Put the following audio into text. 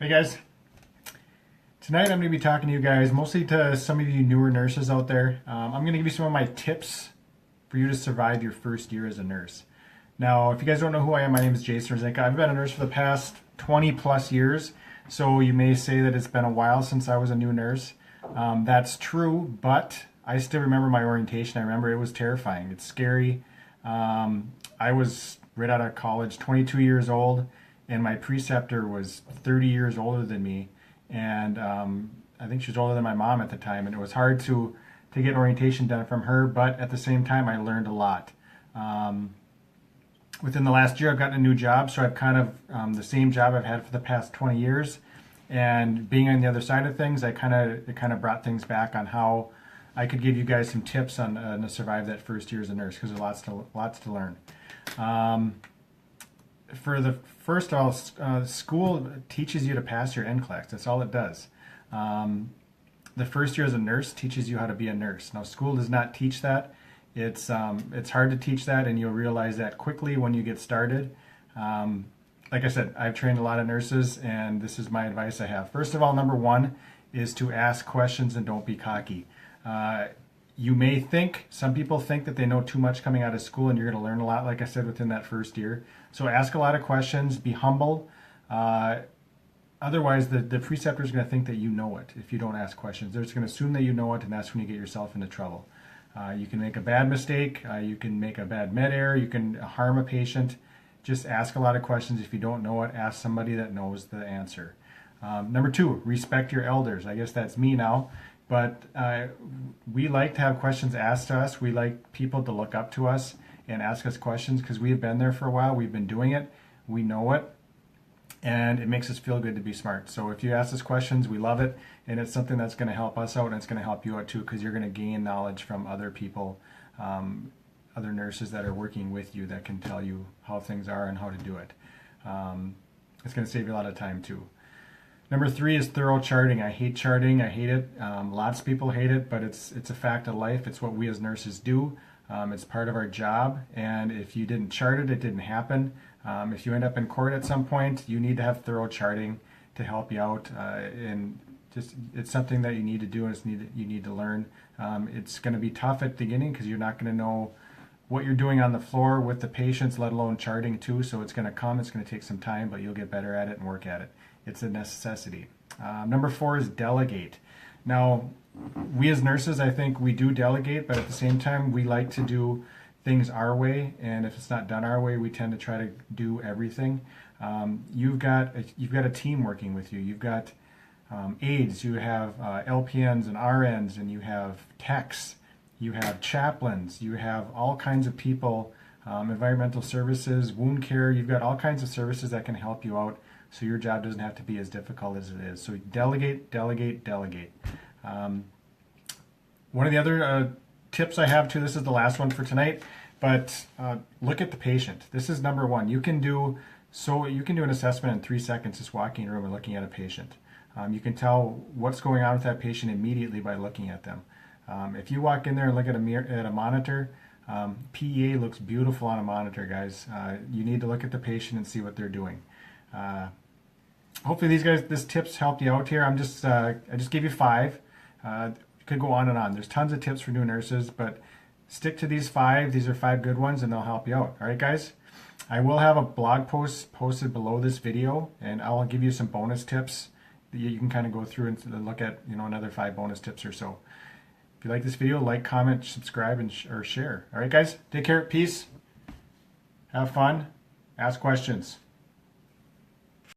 Hey guys, tonight I'm going to be talking to you guys, mostly to some of you newer nurses out there. I'm going to give you some of my tips for you to survive your first year as a nurse. Now, if you guys don't know who I am, my name is Jason Rozinka. I've been a nurse for the past 20 plus years, so you may say that it's been a while since I was a new nurse. That's true, but I still remember my orientation. I remember it was terrifying. It's scary. I was right out of college, 22 years old, and my preceptor was 30 years older than me, and I think she was older than my mom at the time, and it was hard to get orientation done from her, but at the same time I learned a lot. Within the last year I've gotten a new job, so I've kind of the same job I've had for the past 20 years, and being on the other side of things, it kind of brought things back on how I could give you guys some tips on to survive that first year as a nurse, because there's lots to learn. For the first of all, school teaches you to pass your NCLEX. That's all it does. The first year as a nurse teaches you how to be a nurse. Now, school does not teach that. It's hard to teach that, and you'll realize that quickly when you get started. Like I said, I've trained a lot of nurses, and this is my advice I have. First of all, number one is to ask questions and don't be cocky. You may think, some people think that they know too much coming out of school, and you're going to learn a lot, like I said, within that first year. So ask a lot of questions, be humble. Otherwise, the preceptor is going to think that you know it if you don't ask questions. They're just going to assume that you know it, and that's when you get yourself into trouble. You can make a bad mistake, you can make a bad med error, you can harm a patient. Just ask a lot of questions. If you don't know it, ask somebody that knows the answer. Number two, respect your elders. I guess that's me now. But we like to have questions asked to us. We like people to look up to us and ask us questions because we have been there for a while. We've been doing it. We know it. And it makes us feel good to be smart. So if you ask us questions, we love it. And it's something that's going to help us out, and it's going to help you out too, because you're going to gain knowledge from other people, other nurses that are working with you that can tell you how things are and how to do it. It's going to save you a lot of time too. Number three is thorough charting. I hate charting. I hate it. Lots of people hate it, but it's a fact of life. It's what we as nurses do. It's part of our job, and if you didn't chart it, it didn't happen. If you end up in court at some point, you need to have thorough charting to help you out, and just it's something that you need to do, and you need to learn. It's going to be tough at the beginning because you're not going to know what you're doing on the floor with the patients, let alone charting too. So it's going to take some time, but you'll get better at it and work at it. It's a necessity. Number four is delegate. Now, we as nurses, I think we do delegate, but at the same time, we like to do things our way, and if it's not done our way, we tend to try to do everything. You've got a team working with you. You've got aides, you have LPNs and RNs, and you have techs, you have chaplains, you have all kinds of people, environmental services, wound care. You've got all kinds of services that can help you out, so your job doesn't have to be as difficult as it is. So delegate, delegate, delegate. One of the other tips I have too, this is the last one for tonight, but look at the patient. This is number one. You can do an assessment in 3 seconds just walking in a room and looking at a patient. You can tell what's going on with that patient immediately by looking at them. If you walk in there and look at a monitor, PEA looks beautiful on a monitor, guys. You need to look at the patient and see what they're doing. Hopefully this tips helped you out here. I just gave you 5. Could go on and on. There's tons of tips for new nurses, but stick to these 5. These are 5 good ones, and they'll help you out. All right, guys? I will have a blog post posted below this video, and I'll give you some bonus tips that you can kind of go through and look at, another 5 bonus tips or so. If you like this video, like, comment, subscribe, and or share. All right, guys? Take care. Peace. Have fun. Ask questions.